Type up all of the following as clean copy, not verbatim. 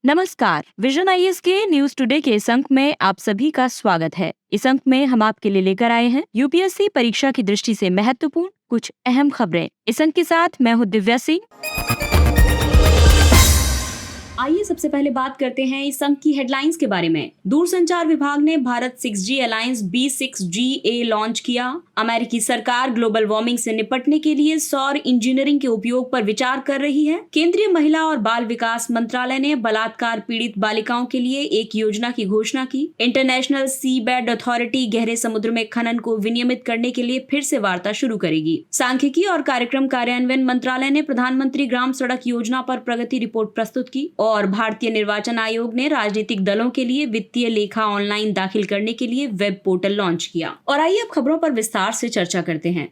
नमस्कार, vision IAS के news today के इस अंक में आप सभी का स्वागत है। इस अंक में हम आपके लिए लेकर आए हैं यूपीएससी परीक्षा की दृष्टि से महत्वपूर्ण कुछ अहम खबरें। इस अंक के साथ मैं हूँ दिव्या सिंह। आइए सबसे पहले बात करते हैं इस अंक की हेडलाइंस के बारे में। दूरसंचार विभाग ने Bharat 6G alliance B6GA launch किया। अमेरिकी सरकार ग्लोबल वार्मिंग से निपटने के लिए सौर इंजीनियरिंग के उपयोग पर विचार कर रही है। केंद्रीय महिला और बाल विकास मंत्रालय ने बलात्कार पीड़ित बालिकाओं के लिए एक योजना की घोषणा की। इंटरनेशनल सी बेड अथॉरिटी गहरे समुद्र में खनन को विनियमित करने के लिए फिर से वार्ता शुरू करेगी। सांख्यिकी और कार्यक्रम कार्यान्वयन मंत्रालय ने प्रधानमंत्री ग्राम सड़क योजना पर प्रगति रिपोर्ट प्रस्तुत की और भारतीय निर्वाचन आयोग ने राजनीतिक दलों के लिए वित्तीय लेखा ऑनलाइन दाखिल करने के लिए वेब पोर्टल लॉन्च किया। और आइए अब खबरों पर विस्तार से चर्चा करते हैं।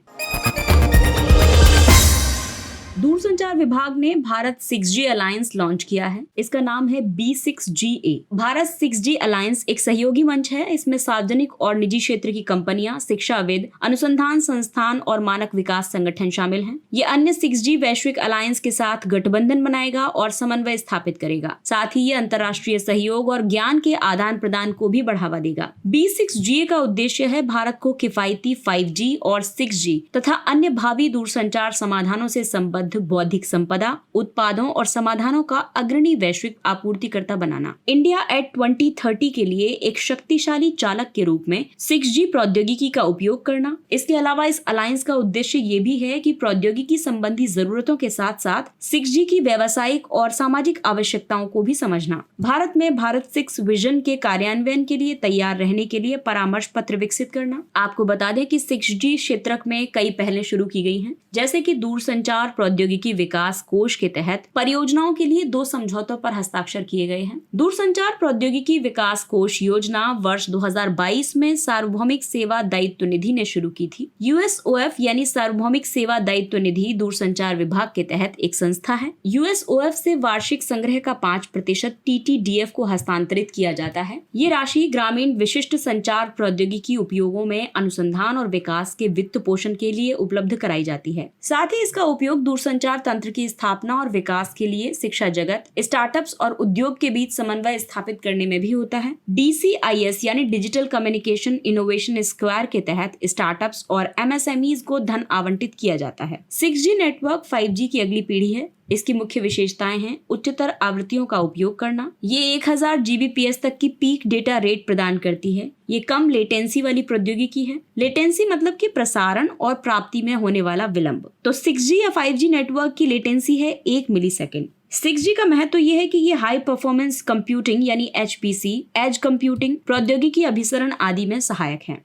दूरसंचार विभाग ने भारत 6G अलायंस लॉन्च किया है। इसका नाम है B6GA। भारत 6G अलायंस एक सहयोगी मंच है। इसमें सार्वजनिक और निजी क्षेत्र की कंपनियां, शिक्षाविद, अनुसंधान संस्थान और मानक विकास संगठन शामिल हैं। ये अन्य 6G वैश्विक अलायंस के साथ गठबंधन बनाएगा और समन्वय स्थापित करेगा। साथ ही ये अंतर्राष्ट्रीय सहयोग और ज्ञान के आदान प्रदान को भी बढ़ावा देगा। B6GA का उद्देश्य है भारत को किफायती 5G और 6G तथा अन्य भावी दूरसंचार समाधानों से संबद्ध बौद्धिक संपदा, उत्पादों और समाधानों का अग्रणी वैश्विक आपूर्तिकर्ता बनाना। इंडिया एट 2030 के लिए एक शक्तिशाली चालक के रूप में 6G प्रौद्योगिकी का उपयोग करना। इसके अलावा इस अलायंस का उद्देश्य ये भी है कि प्रौद्योगिकी संबंधी जरूरतों के साथ साथ 6G की व्यावसायिक और सामाजिक आवश्यकताओं को भी समझना। भारत में भारत 6 विजन के कार्यान्वयन के लिए तैयार रहने के लिए परामर्श पत्र विकसित करना। आपको बता दें कि 6G क्षेत्र में कई पहलें शुरू की गई हैं, जैसे कि दूरसंचार प्रौद्योगिकी विकास कोष के तहत परियोजनाओं के लिए 2 समझौतों पर हस्ताक्षर किए गए हैं। दूरसंचार प्रौद्योगिकी विकास कोष योजना वर्ष 2022 में सार्वभौमिक सेवा दायित्व निधि ने शुरू की थी। USOF यानी सार्वभौमिक सेवा दायित्व निधि दूरसंचार विभाग के तहत एक संस्था है। USOF से वार्षिक संग्रह का 5% TTDF को हस्तांतरित किया जाता है। ये राशि ग्रामीण विशिष्ट संचार प्रौद्योगिकी उपयोगों में अनुसंधान और विकास के वित्त पोषण के लिए उपलब्ध कराई जाती है। साथ ही इसका उपयोग दूरसंचार तंत्र की स्थापना और विकास के लिए शिक्षा जगत, स्टार्टअप्स और उद्योग के बीच समन्वय स्थापित करने में भी होता है। DCIS यानी डिजिटल कम्युनिकेशन इनोवेशन स्क्वायर के तहत स्टार्टअप्स और MSMEs को धन आवंटित किया जाता है। 6G नेटवर्क 5G की अगली पीढ़ी है। इसकी मुख्य विशेषताएं हैं उच्चतर आवृत्तियों का उपयोग करना। ये 1000 Gbps तक की पीक डेटा रेट प्रदान करती है। ये कम लेटेंसी वाली प्रौद्योगिकी है। लेटेंसी मतलब कि प्रसारण और प्राप्ति में होने वाला विलंब। तो 6G या 5G नेटवर्क की लेटेंसी है 1 मिलीसेकेंड। 6G का महत्व यह है कि ये हाई परफॉर्मेंस कंप्यूटिंग यानी HPC, एज कंप्यूटिंग, प्रौद्योगिकी अभिसरण आदि में सहायक है।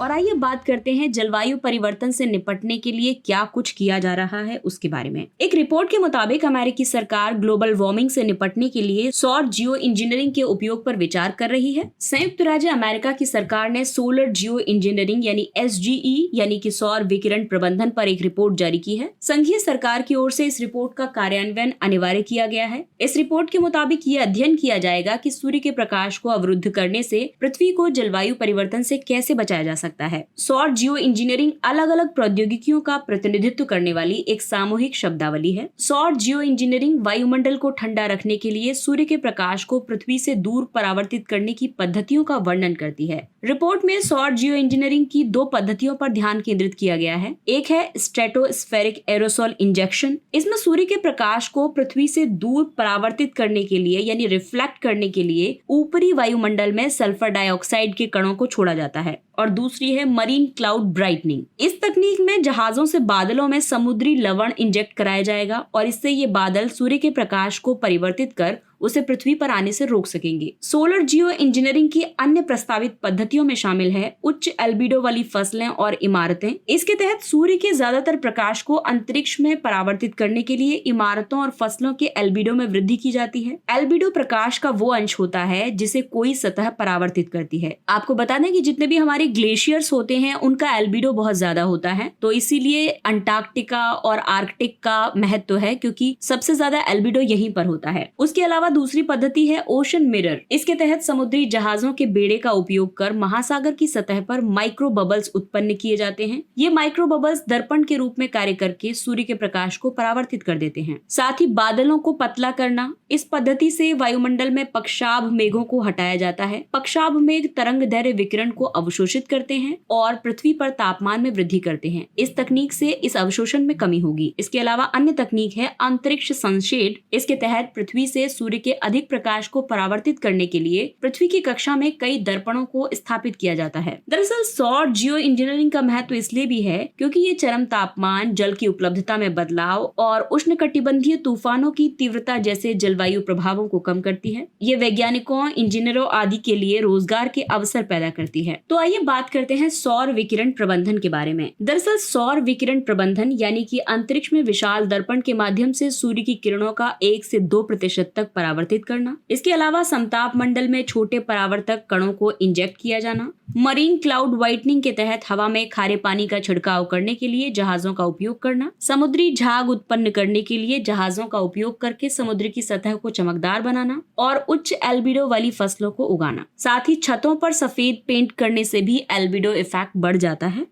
और आइए बात करते हैं जलवायु परिवर्तन से निपटने के लिए क्या कुछ किया जा रहा है उसके बारे में। एक रिपोर्ट के मुताबिक अमेरिकी सरकार ग्लोबल वार्मिंग से निपटने के लिए सौर जियो इंजीनियरिंग के उपयोग पर विचार कर रही है। संयुक्त राज्य अमेरिका की सरकार ने सोलर जियो इंजीनियरिंग यानी SGE यानी कि सौर विकिरण प्रबंधन पर एक रिपोर्ट जारी की है। संघीय सरकार की ओर से इस रिपोर्ट का कार्यान्वयन अनिवार्य किया गया है। इस रिपोर्ट के मुताबिक ये अध्ययन किया जाएगा कि सूर्य के प्रकाश को अवरुद्ध करने से पृथ्वी को जलवायु परिवर्तन से कैसे बचाया जा सकता है। सौर जियो इंजीनियरिंग अलग अलग प्रौद्योगिकियों का प्रतिनिधित्व करने वाली एक सामूहिक शब्दावली है। सौर जियो इंजीनियरिंग वायुमंडल को ठंडा रखने के लिए सूर्य के प्रकाश को पृथ्वी से दूर परावर्तित करने की पद्धतियों का वर्णन करती है। रिपोर्ट में सौर जियो इंजीनियरिंग की 2 पद्धतियों पर ध्यान केंद्रित किया गया है। एक है स्ट्रेटोस्फेरिक एरोसोल इंजेक्शन। इसमें सूर्य के प्रकाश को पृथ्वी से दूर परावर्तित करने के लिए यानी रिफ्लेक्ट करने के लिए ऊपरी वायुमंडल में सल्फर डाइऑक्साइड के कणों को छोड़ा जाता है। और दूसरी है मरीन क्लाउड ब्राइटनिंग। इस तकनीक में जहाजों से बादलों में समुद्री लवण इंजेक्ट कराया जाएगा और इससे ये बादल सूर्य के प्रकाश को परिवर्तित कर उसे पृथ्वी पर आने से रोक सकेंगे। सोलर जियो इंजीनियरिंग की अन्य प्रस्तावित पद्धतियों में शामिल है उच्च एल्बिडो वाली फसलें और इमारतें। इसके तहत सूर्य के ज्यादातर प्रकाश को अंतरिक्ष में परावर्तित करने के लिए इमारतों और फसलों के एल्बिडो में वृद्धि की जाती है। एल्बिडो प्रकाश का वो अंश होता है जिसे कोई सतह परावर्तित करती है। आपको बता दें कि जितने भी हमारे ग्लेशियर्स होते हैं उनका एल्बिडो बहुत ज्यादा होता है, तो इसीलिए अंटार्कटिका और आर्कटिक का महत्व है क्योंकि सबसे ज्यादा एल्बिडो यहीं पर होता है। उसके अलावा अलावा दूसरी पद्धति है ओशन मिरर। इसके तहत समुद्री जहाजों के बेड़े का उपयोग कर महासागर की सतह पर माइक्रो बबल्स उत्पन्न किए जाते हैं। ये माइक्रो बबल्स दर्पण के रूप में कार्य करके सूर्य के प्रकाश को परावर्तित कर देते हैं। साथ ही बादलों को पतला करना, इस पद्धति से वायुमंडल में पक्षाभ मेघों को हटाया जाता है। पक्षाभ मेघ तरंग दैर्घ्य विकिरण को अवशोषित करते हैं और पृथ्वी पर तापमान में वृद्धि करते हैं। इस तकनीक से इस अवशोषण में कमी होगी। इसके अलावा अन्य तकनीक है अंतरिक्ष संशेड। इसके तहत पृथ्वी से सूर्य के अधिक प्रकाश को परावर्तित करने के लिए पृथ्वी की कक्षा में कई दर्पणों को स्थापित किया जाता है। दरअसल सौर जियो इंजीनियरिंग का महत्व इसलिए भी है क्योंकि ये चरम तापमान, जल की उपलब्धता में बदलाव और उष्णकटिबंधीय तूफानों की तीव्रता जैसे जलवायु प्रभावों को कम करती है। ये वैज्ञानिकों, इंजीनियरों आदि के लिए रोजगार के अवसर पैदा करती है। तो आइए बात करते हैं सौर विकिरण प्रबंधन के बारे में। दरअसल सौर विकिरण प्रबंधन यानी कि अंतरिक्ष में विशाल दर्पण के माध्यम से सूर्य की किरणों का 1 से 2% तक परावर्तित करना। इसके अलावा समताप मंडल में छोटे परावर्तक कणों को इंजेक्ट किया जाना। मरीन क्लाउड व्हाइटनिंग के तहत हवा में खारे पानी का छिड़काव करने के लिए जहाजों का उपयोग करना। समुद्री झाग उत्पन्न करने के लिए जहाजों का उपयोग करके समुद्र की सतह को चमकदार बनाना और उच्च एल्बिडो वाली फसलों को उगाना। साथ ही छतों पर सफेद पेंट करने से भी एल्बिडो इफेक्ट बढ़ जाता है।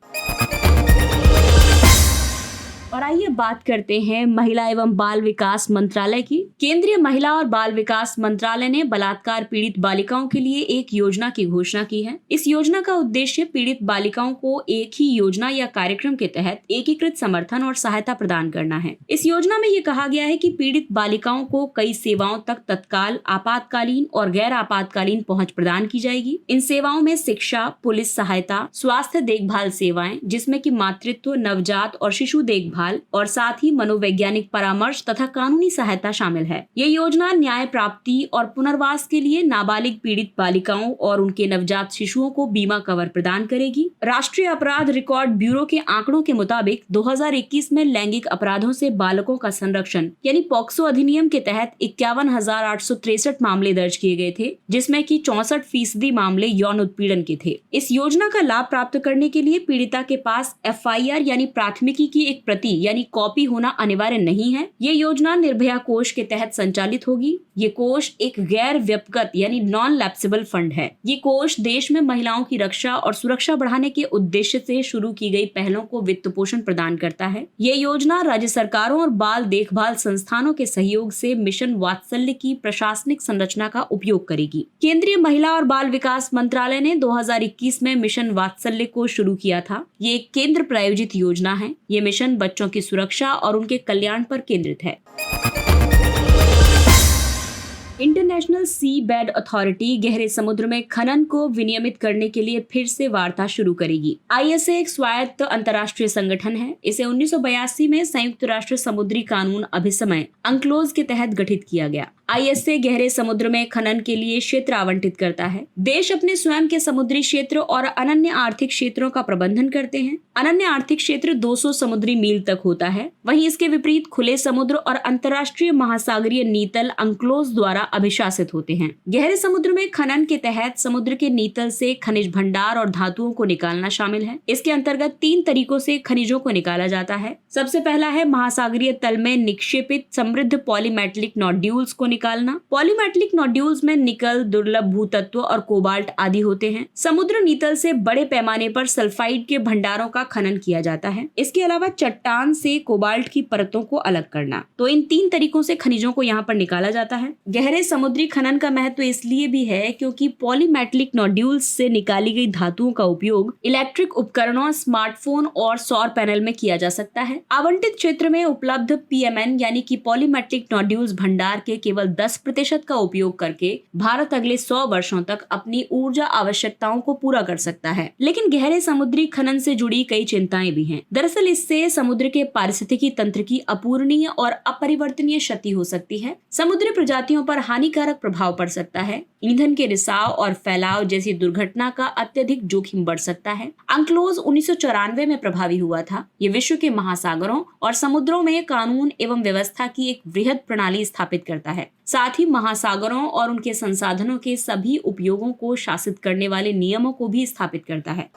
और आइए बात करते हैं महिला एवं बाल विकास मंत्रालय की। केंद्रीय महिला और बाल विकास मंत्रालय ने बलात्कार पीड़ित बालिकाओं के लिए एक योजना की घोषणा की है। इस योजना का उद्देश्य पीड़ित बालिकाओं को एक ही योजना या कार्यक्रम के तहत एकीकृत समर्थन और सहायता प्रदान करना है। इस योजना में ये कहा गया है कि पीड़ित बालिकाओं को कई सेवाओं तक तत्काल, आपातकालीन और गैर आपातकालीन पहुंच प्रदान की जाएगी। इन सेवाओं में शिक्षा, पुलिस सहायता, स्वास्थ्य देखभाल सेवाएं जिसमें कि मातृत्व, नवजात और शिशु देखभाल और साथ ही मनोवैज्ञानिक परामर्श तथा कानूनी सहायता शामिल है। ये योजना न्याय प्राप्ति और पुनर्वास के लिए नाबालिग पीड़ित बालिकाओं और उनके नवजात शिशुओं को बीमा कवर प्रदान करेगी। राष्ट्रीय अपराध रिकॉर्ड ब्यूरो के आंकड़ों के मुताबिक 2021 में लैंगिक अपराधों से बालकों का संरक्षण यानी पॉक्सो अधिनियम के तहत 51,863 मामले दर्ज किए गए थे, जिसमें कि 64% मामले यौन उत्पीड़न के थे। इस योजना का लाभ प्राप्त करने के लिए पीड़िता के पास FIR यानी प्राथमिकी की एक प्रति यानी कॉपी होना अनिवार्य नहीं है। ये योजना निर्भया कोष के तहत संचालित होगी। ये कोष एक गैर व्यक्तिगत यानी नॉन लैप्सेबल फंड है। ये कोष देश में महिलाओं की रक्षा और सुरक्षा बढ़ाने के उद्देश्य से शुरू की गई पहलों को वित्त पोषण प्रदान करता है। ये योजना राज्य सरकारों और बाल देखभाल संस्थानों के सहयोग से मिशन वात्सल्य की प्रशासनिक संरचना का उपयोग करेगी। केंद्रीय महिला और बाल विकास मंत्रालय ने 2021 में मिशन वात्सल्य को शुरू किया था। ये एक केंद्र प्रायोजित योजना है। ये मिशन बच्चों की सुरक्षा और उनके कल्याण पर केंद्रित है। इंटरनेशनल सी बेड अथॉरिटी गहरे समुद्र में खनन को विनियमित करने के लिए फिर से वार्ता शुरू करेगी। ISA एक स्वायत्त अंतर्राष्ट्रीय संगठन है। इसे 1982 में संयुक्त राष्ट्र समुद्री कानून अभिसमय अंक्लोज के तहत गठित किया गया। ISA गहरे समुद्र में खनन के लिए क्षेत्र आवंटित करता है। देश अपने स्वयं के समुद्री क्षेत्र और अनन्य आर्थिक क्षेत्रों का प्रबंधन करते हैं। अनन्य आर्थिक क्षेत्र 200 समुद्री मील तक होता है। वहीं इसके विपरीत खुले समुद्र और अंतर्राष्ट्रीय महासागरीय नीतल अंक्लोज द्वारा अभिशासित होते हैं। गहरे समुद्र में खनन के तहत समुद्र के नीतल से खनिज भंडार और धातुओं को निकालना शामिल है। इसके अंतर्गत 3 तरीकों से खनिजों को निकाला जाता है। सबसे पहला है महासागरीय तल में निक्षेपित समृद्ध पॉलीमेटलिक नोड्यूल्स को निकालना। पॉलीमेटलिक नोड्यूल्स में निकल, दुर्लभ भूतत्व और कोबाल्ट आदि होते हैं। समुद्र नीतल से बड़े पैमाने पर सल्फाइड के भंडारों का खनन किया जाता है। इसके अलावा चट्टान से कोबाल्ट की परतों को अलग करना। तो इन 3 तरीकों से खनिजों को यहाँ पर निकाला जाता है। गहरे समुद्री खनन का महत्व इसलिए भी है क्योंकि पॉलीमेटलिक नोड्यूल्स से निकाली गई धातुओं का उपयोग इलेक्ट्रिक उपकरणों, स्मार्टफोन और सौर पैनल में किया जा सकता है। आवंटित क्षेत्र में उपलब्ध PMN यानी कि पॉलीमेटलिक नोड्यूल्स भंडार के केवल 10% का उपयोग करके भारत अगले 100 वर्षों तक अपनी ऊर्जा आवश्यकताओं को पूरा कर सकता है। लेकिन गहरे समुद्री खनन से जुड़ी कई चिंताएं भी हैं। दरअसल इससे समुद्र के पारिस्थितिकी तंत्र की अपूरणीय और अपरिवर्तनीय क्षति हो सकती है। समुद्री प्रजातियों पर हानिकारक प्रभाव पड़ सकता है। ईंधन के रिसाव और फैलाव जैसी दुर्घटना का अत्यधिक जोखिम बढ़ सकता है। अंक्लोज 1994 में प्रभावी हुआ था। ये विश्व के महासागरों और समुद्रों में कानून एवं व्यवस्था की एक वृहद प्रणाली स्थापित करता है। साथ ही महासागरों और उनके संसाधनों के सभी उपयोगों को शासित करने वाले नियमों को भी स्थापित करता है।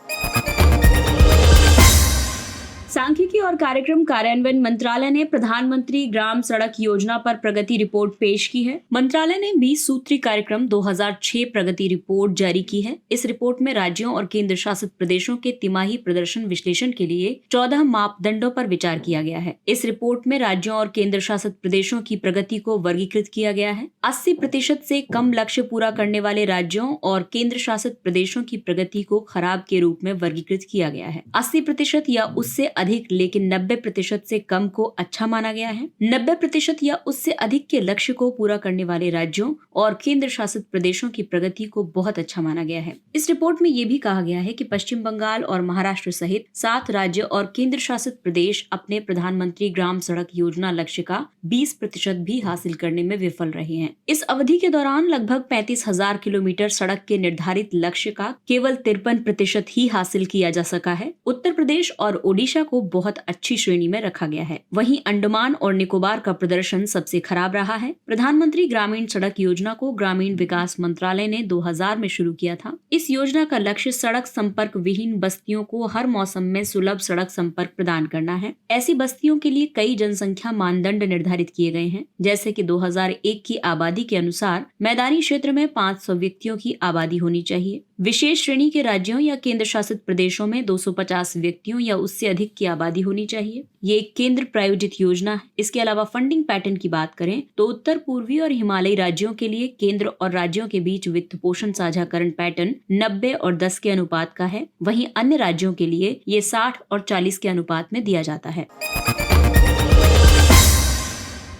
सांख्यिकी और कार्यक्रम कार्यान्वयन मंत्रालय ने प्रधानमंत्री ग्राम सड़क योजना पर प्रगति रिपोर्ट पेश की है। मंत्रालय ने 20 सूत्री कार्यक्रम 2006 प्रगति रिपोर्ट जारी की है। इस रिपोर्ट में राज्यों और केंद्र शासित प्रदेशों के तिमाही प्रदर्शन विश्लेषण के लिए 14 मापदंडों पर विचार किया गया है। इस रिपोर्ट में राज्यों और केंद्र शासित प्रदेशों की प्रगति को वर्गीकृत किया गया है। 80% से कम लक्ष्य पूरा करने वाले राज्यों और केंद्र शासित प्रदेशों की प्रगति को खराब के रूप में वर्गीकृत किया गया है। 80% या उससे अधिक लेकिन 90% से कम को अच्छा माना गया है। 90% या उससे अधिक के लक्ष्य को पूरा करने वाले राज्यों और केंद्र शासित प्रदेशों की प्रगति को बहुत अच्छा माना गया है। इस रिपोर्ट में ये भी कहा गया है कि पश्चिम बंगाल और महाराष्ट्र सहित 7 राज्य और केंद्र शासित प्रदेश अपने प्रधानमंत्री ग्राम सड़क योजना लक्ष्य का 20% भी हासिल करने में विफल रहे हैं। इस अवधि के दौरान लगभग 35,000 किलोमीटर सड़क के निर्धारित लक्ष्य का केवल 53% ही हासिल किया जा सका है। उत्तर प्रदेश और ओडिशा को बहुत अच्छी श्रेणी में रखा गया है। वहीं अंडमान और निकोबार का प्रदर्शन सबसे खराब रहा है। प्रधानमंत्री ग्रामीण सड़क योजना को ग्रामीण विकास मंत्रालय ने 2000 में शुरू किया था। इस योजना का लक्ष्य सड़क संपर्क विहीन बस्तियों को हर मौसम में सुलभ सड़क संपर्क प्रदान करना है। ऐसी बस्तियों के लिए कई जनसंख्या मानदंड निर्धारित किए गए हैं, जैसे कि 2001 की आबादी के अनुसार मैदानी क्षेत्र में 500 व्यक्तियों की आबादी होनी चाहिए। विशेष श्रेणी के राज्यों या केंद्र शासित प्रदेशों में 250 व्यक्तियों या उससे अधिक की आबादी होनी चाहिए। ये एक केंद्र प्रायोजित योजना है। इसके अलावा फंडिंग पैटर्न की बात करें तो उत्तर पूर्वी और हिमालयी राज्यों के लिए केंद्र और राज्यों के बीच वित्त पोषण साझाकरण पैटर्न 90 और 10 के अनुपात का है। वहीं अन्य राज्यों के लिए ये 60 और 40 के अनुपात में दिया जाता है।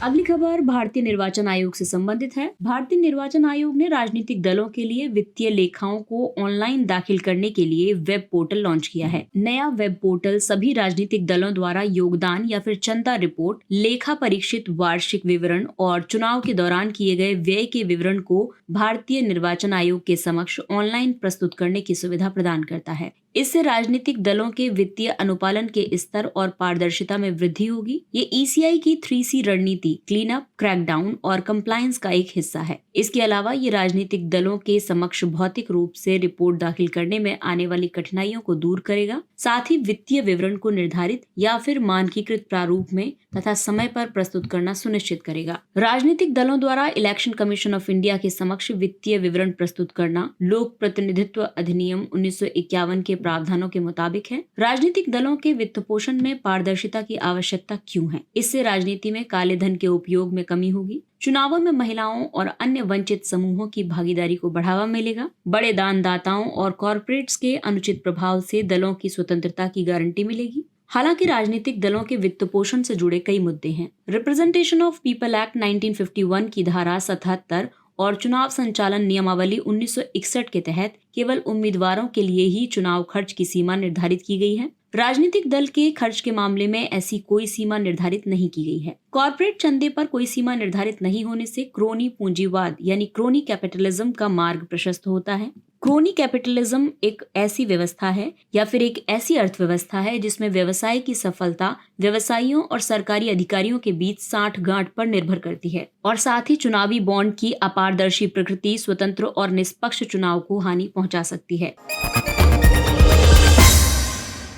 अगली खबर भारतीय निर्वाचन आयोग से संबंधित है। भारतीय निर्वाचन आयोग ने राजनीतिक दलों के लिए वित्तीय लेखाओं को ऑनलाइन दाखिल करने के लिए वेब पोर्टल लॉन्च किया है। नया वेब पोर्टल सभी राजनीतिक दलों द्वारा योगदान या फिर चंदा रिपोर्ट, लेखा परीक्षित वार्षिक विवरण और चुनाव के दौरान किए गए व्यय के विवरण को भारतीय निर्वाचन आयोग के समक्ष ऑनलाइन प्रस्तुत करने की सुविधा प्रदान करता है। इससे राजनीतिक दलों के वित्तीय अनुपालन के स्तर और पारदर्शिता में वृद्धि होगी। ये ईसीआई की 3C रणनीति क्लीन अप, क्रैकडाउन और कंप्लायंस का एक हिस्सा है। इसके अलावा ये राजनीतिक दलों के समक्ष भौतिक रूप से रिपोर्ट दाखिल करने में आने वाली कठिनाइयों को दूर करेगा। साथ ही वित्तीय विवरण को निर्धारित या फिर मानकीकृत प्रारूप में तथा समय पर प्रस्तुत करना सुनिश्चित करेगा। राजनीतिक दलों द्वारा इलेक्शन कमीशन ऑफ इंडिया के समक्ष वित्तीय विवरण प्रस्तुत करना लोक प्रतिनिधित्व अधिनियम 1951 के प्रावधानों के मुताबिक है। राजनीतिक दलों के वित्त पोषण में पारदर्शिता की आवश्यकता क्यों है? इससे राजनीति में काले धन के उपयोग में कमी होगी। चुनावों में महिलाओं और अन्य वंचित समूहों की भागीदारी को बढ़ावा मिलेगा। बड़े दानदाताओं और कॉर्पोरेट्स के अनुचित प्रभाव से दलों की स्वतंत्रता की गारंटी मिलेगी। हालांकि राजनीतिक दलों के वित्त पोषण से जुड़े कई मुद्दे हैं। रिप्रेजेंटेशन ऑफ पीपल एक्ट 1951 की धारा 77 और चुनाव संचालन नियमावली 1961 के तहत केवल उम्मीदवारों के लिए ही चुनाव खर्च की सीमा निर्धारित की गई है। राजनीतिक दल के खर्च के मामले में ऐसी कोई सीमा निर्धारित नहीं की गई है। कॉर्पोरेट चंदे पर कोई सीमा निर्धारित नहीं होने से क्रोनी पूंजीवाद यानी क्रोनी कैपिटलिज्म का मार्ग प्रशस्त होता है। क्रोनी कैपिटलिज्म एक ऐसी व्यवस्था है या फिर एक ऐसी अर्थव्यवस्था है जिसमें व्यवसाय की सफलता व्यवसायियों और सरकारी अधिकारियों के बीच साठगांठ पर निर्भर करती है और साथ ही चुनावी बॉन्ड की अपारदर्शी प्रकृति स्वतंत्र और निष्पक्ष चुनाव को हानि पहुंचा सकती है।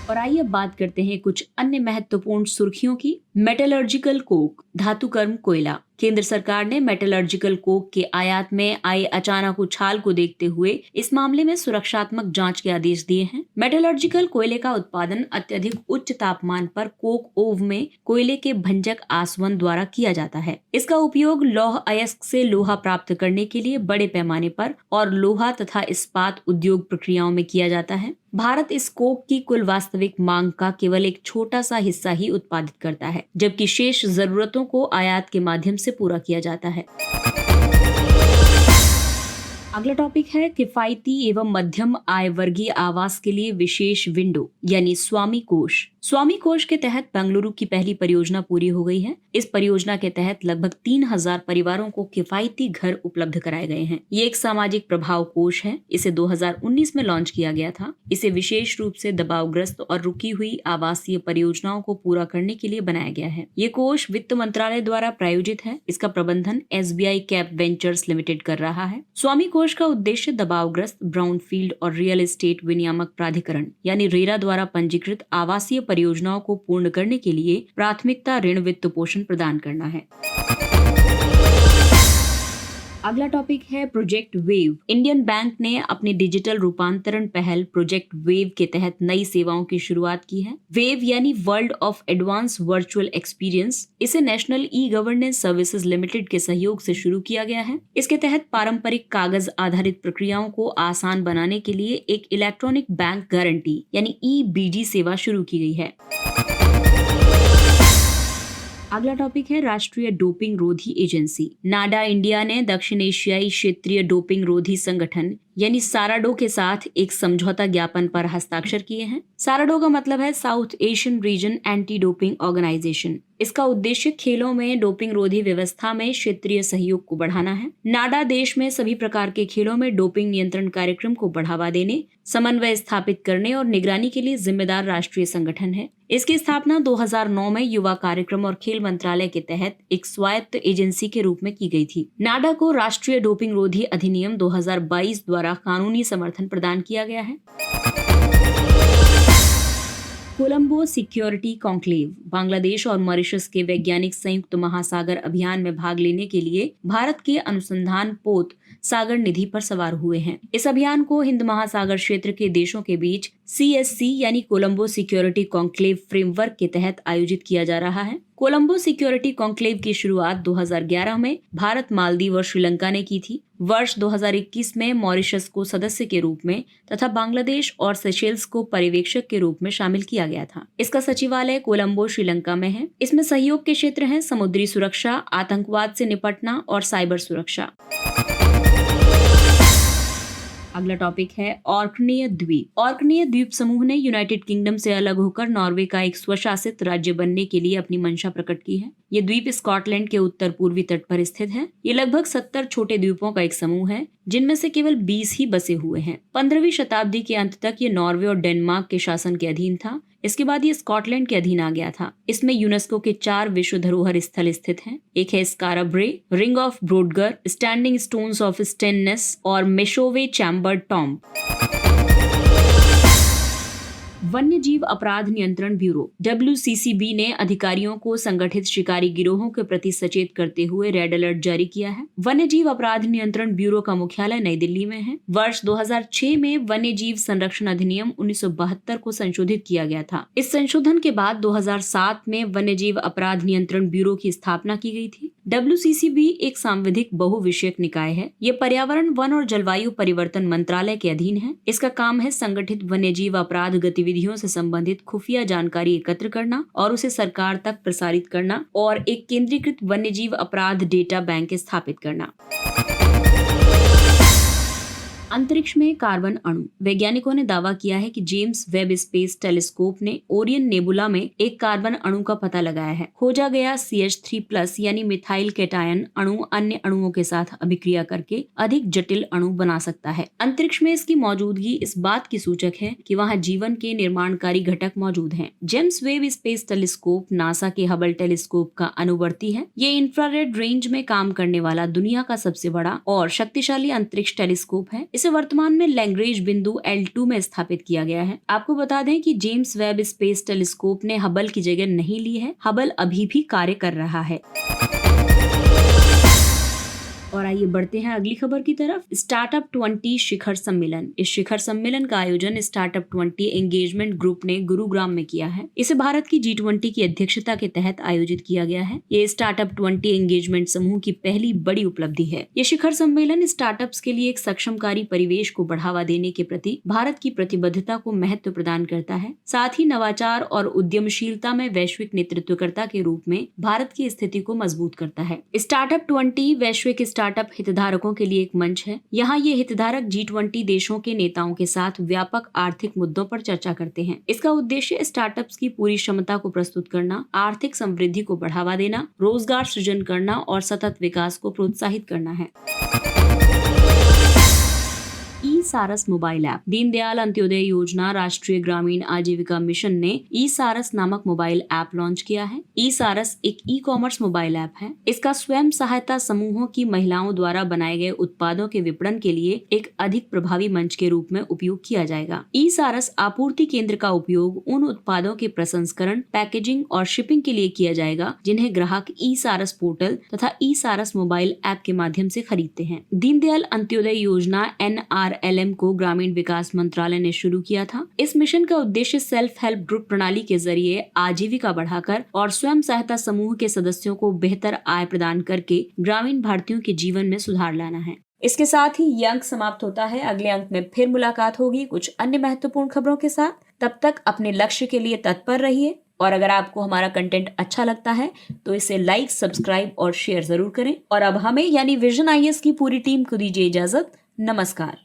और आइए अब बात करते हैं कुछ अन्य महत्वपूर्ण सुर्खियों की। मेटलर्जिकल कोक, धातुकर्म कोयला। केंद्र सरकार ने मेटलर्जिकल कोक के आयात में आए अचानक उछाल को देखते हुए इस मामले में सुरक्षात्मक जांच के आदेश दिए हैं। मेटलर्जिकल कोयले का उत्पादन अत्यधिक उच्च तापमान पर कोक ओव में कोयले के भंजक आसवन द्वारा किया जाता है। इसका उपयोग लौह अयस्क से लोहा प्राप्त करने के लिए बड़े पैमाने पर और लोहा तथा इस्पात उद्योग प्रक्रियाओं में किया जाता है। भारत इस कोक की कुल वास्तविक मांग का केवल एक छोटा सा हिस्सा ही उत्पादित करता है, जबकि शेष जरूरतों को आयात के माध्यम से पूरा किया जाता है। अगला टॉपिक है किफायती एवं मध्यम आय वर्गीय आवास के लिए विशेष विंडो यानी स्वामी कोष। स्वामी कोष के तहत बेंगलुरु की पहली परियोजना पूरी हो गई है। इस परियोजना के तहत लगभग 3000 परिवारों को किफायती घर उपलब्ध कराए गए हैं। ये एक सामाजिक प्रभाव कोष है। इसे 2019 में लॉन्च किया गया था। इसे विशेष रूप से दबावग्रस्त और रुकी हुई आवासीय परियोजनाओं को पूरा करने के लिए बनाया गया है। ये कोष वित्त मंत्रालय द्वारा प्रायोजित है। इसका प्रबंधन SBI कैप वेंचर्स लिमिटेड कर रहा है। स्वामी कोष का उद्देश्य दबावग्रस्त ब्राउनफील्ड और रियल एस्टेट विनियामक प्राधिकरण यानी रेरा द्वारा पंजीकृत आवासीय परियोजनाओं को पूर्ण करने के लिए प्राथमिकता ऋण वित्त पोषण प्रदान करना है। अगला टॉपिक है प्रोजेक्ट वेव। इंडियन बैंक ने अपनी डिजिटल रूपांतरण पहल प्रोजेक्ट वेव के तहत नई सेवाओं की शुरुआत की है। वेव यानी world of advance virtual experience, इसे national E governance services limited के सहयोग से शुरू किया गया है। इसके तहत पारंपरिक कागज आधारित प्रक्रियाओं को आसान बनाने के लिए एक इलेक्ट्रॉनिक बैंक गारंटी यानी EBG सेवा शुरू की गई है। अगला टॉपिक है राष्ट्रीय डोपिंग रोधी एजेंसी। नाडा इंडिया ने दक्षिण एशियाई क्षेत्रीय डोपिंग रोधी संगठन यानी साराडो के साथ एक समझौता ज्ञापन पर हस्ताक्षर किए हैं। साराडो का मतलब है South Asian region anti doping organisation. इसका उद्देश्य खेलों में डोपिंग रोधी व्यवस्था में क्षेत्रीय सहयोग को बढ़ाना है। नाडा देश में सभी प्रकार के खेलों में डोपिंग नियंत्रण कार्यक्रम को बढ़ावा देने, समन्वय स्थापित करने और निगरानी के लिए जिम्मेदार राष्ट्रीय संगठन है। इसकी स्थापना 2009 में युवा कार्यक्रम और खेल मंत्रालय के तहत एक स्वायत्त एजेंसी के रूप में की गई थी। नाडा को राष्ट्रीय डोपिंग रोधी अधिनियम 2022 द्वारा कानूनी समर्थन प्रदान किया गया है। Colombo security conclave. बांग्लादेश और मॉरिशस के वैज्ञानिक संयुक्त महासागर अभियान में भाग लेने के लिए भारत के अनुसंधान पोत सागर निधि पर सवार हुए हैं। इस अभियान को हिंद महासागर क्षेत्र के देशों के बीच CSC यानी कोलंबो सिक्योरिटी कॉन्क्लेव फ्रेमवर्क के तहत आयोजित किया जा रहा है। कोलंबो सिक्योरिटी कॉन्क्लेव की शुरुआत 2011 में भारत, मालदीव और श्रीलंका ने की थी। वर्ष 2021 में मॉरिशस को सदस्य के रूप में तथा बांग्लादेश और सेशेल्स को पर्यवेक्षक के रूप में शामिल किया गया था। इसका सचिवालय कोलंबो, श्रीलंका में है। इसमें सहयोग के क्षेत्र हैं समुद्री सुरक्षा, आतंकवाद से निपटना और साइबर सुरक्षा। अगला टॉपिक है ऑर्कनीय द्वीप। ऑर्कनीय द्वीप समूह ने यूनाइटेड किंगडम से अलग होकर नॉर्वे का एक स्वशासित राज्य बनने के लिए अपनी मंशा प्रकट की है। ये द्वीप स्कॉटलैंड के उत्तर पूर्वी तट पर स्थित है। ये लगभग 70 छोटे द्वीपों का एक समूह है, जिनमें से केवल 20 ही बसे हुए हैं। 15वीं शताब्दी के अंत तक ये नॉर्वे और डेनमार्क के शासन के अधीन था। इसके बाद ये स्कॉटलैंड के अधीन आ गया था। इसमें यूनेस्को के 4 विश्व धरोहर स्थल स्थित हैं। एक है Skara Brae, ring of Brodgar, standing stones of Stenness और मेशोवे चैम्बर टॉम्ब। वन्य जीव अपराध नियंत्रण ब्यूरो WCCB ने अधिकारियों को संगठित शिकारी गिरोहों के प्रति सचेत करते हुए रेड अलर्ट जारी किया है। वन्य जीव अपराध नियंत्रण ब्यूरो का मुख्यालय नई दिल्ली में है। वर्ष 2006 में वन्य जीव संरक्षण अधिनियम 1972 को संशोधित किया गया था। इस संशोधन के बाद 2007 में वन्य जीव अपराध नियंत्रण ब्यूरो की स्थापना की गई थी। WCCB एक सांविधिक बहुविषयक निकाय है। ये पर्यावरण, वन और जलवायु परिवर्तन मंत्रालय के अधीन है। इसका काम है संगठित वन्यजीव अपराध गतिविधियों से संबंधित खुफिया जानकारी एकत्र करना और उसे सरकार तक प्रसारित करना और एक केंद्रीकृत वन्यजीव अपराध डेटा बैंक स्थापित करना। अंतरिक्ष में कार्बन अणु। वैज्ञानिकों ने दावा किया है कि जेम्स वेब स्पेस टेलीस्कोप ने ओरियन नेबुला में एक कार्बन अणु का पता लगाया है। खोजा गया CH3+ यानी मिथाइल कैटायन अणु अन्य अणुओं के साथ अभिक्रिया करके अधिक जटिल अणु बना सकता है। अंतरिक्ष में इसकी मौजूदगी इस बात की सूचक है कि वहाँ जीवन के निर्माणकारी घटक मौजूद हैं। James Webb space telescope NASA के हबल टेलीस्कोप का अनुवर्ती है। ये इंफ्रारेड रेंज में काम करने वाला दुनिया का सबसे बड़ा और शक्तिशाली अंतरिक्ष टेलीस्कोप है। इसे वर्तमान में लैग्रेंज बिंदु L2 में स्थापित किया गया है। आपको बता दें कि जेम्स वेब स्पेस टेलीस्कोप ने हबल की जगह नहीं ली है। हबल अभी भी कार्य कर रहा है। और आइए बढ़ते हैं अगली खबर की तरफ। स्टार्टअप 20 शिखर सम्मेलन। इस शिखर सम्मेलन का आयोजन स्टार्टअप 20 एंगेजमेंट ग्रुप ने गुरुग्राम में किया है। इसे भारत की G20 की अध्यक्षता के तहत आयोजित किया गया है। ये स्टार्टअप 20 एंगेजमेंट समूह की पहली बड़ी उपलब्धि है। ये शिखर सम्मेलन स्टार्टअप्स के लिए एक सक्षमकारी परिवेश को बढ़ावा देने के प्रति भारत की प्रतिबद्धता को महत्व प्रदान करता है। साथ ही नवाचार और उद्यमशीलता में वैश्विक नेतृत्वकर्ता के रूप में भारत की स्थिति को मजबूत करता है। स्टार्टअप 20 वैश्विक स्टार्टअप हितधारकों के लिए एक मंच है। यहाँ ये हितधारक G20 देशों के नेताओं के साथ व्यापक आर्थिक मुद्दों पर चर्चा करते हैं। इसका उद्देश्य स्टार्टअप्स की पूरी क्षमता को प्रस्तुत करना, आर्थिक समृद्धि को बढ़ावा देना, रोजगार सृजन करना और सतत विकास को प्रोत्साहित करना है। सारस मोबाइल ऐप। दीनदयाल अंत्योदय योजना राष्ट्रीय ग्रामीण आजीविका मिशन ने ई सारस नामक मोबाइल ऐप लॉन्च किया है। ई सारस एक ई कॉमर्स मोबाइल ऐप है। इसका स्वयं सहायता समूहों की महिलाओं द्वारा बनाए गए उत्पादों के विपणन के लिए एक अधिक प्रभावी मंच के रूप में उपयोग किया जाएगा। ई सारस आपूर्ति केंद्र का उपयोग उन उत्पादों के प्रसंस्करण, पैकेजिंग और शिपिंग के लिए किया जाएगा जिन्हें ग्राहक ई सारस पोर्टल तथा ई सारस मोबाइल ऐप के माध्यम से खरीदते हैं। दीनदयाल अंत्योदय योजना NRLM को ग्रामीण विकास मंत्रालय ने शुरू किया था। इस मिशन का उद्देश्य सेल्फ हेल्प ग्रुप प्रणाली के जरिए आजीविका बढ़ाकर और स्वयं सहायता समूह के सदस्यों को बेहतर आय प्रदान करके ग्रामीण भारतीयों के जीवन में सुधार लाना है। इसके साथ ही ये अंक समाप्त होता है। अगले अंक में फिर मुलाकात होगी कुछ अन्य महत्वपूर्ण खबरों के साथ। तब तक अपने लक्ष्य के लिए तत्पर रहिए और अगर आपको हमारा कंटेंट अच्छा लगता है तो इसे लाइक, सब्सक्राइब और शेयर जरूर करें। और अब हमें यानी विजन IAS की पूरी टीम को दीजिए इजाजत। नमस्कार।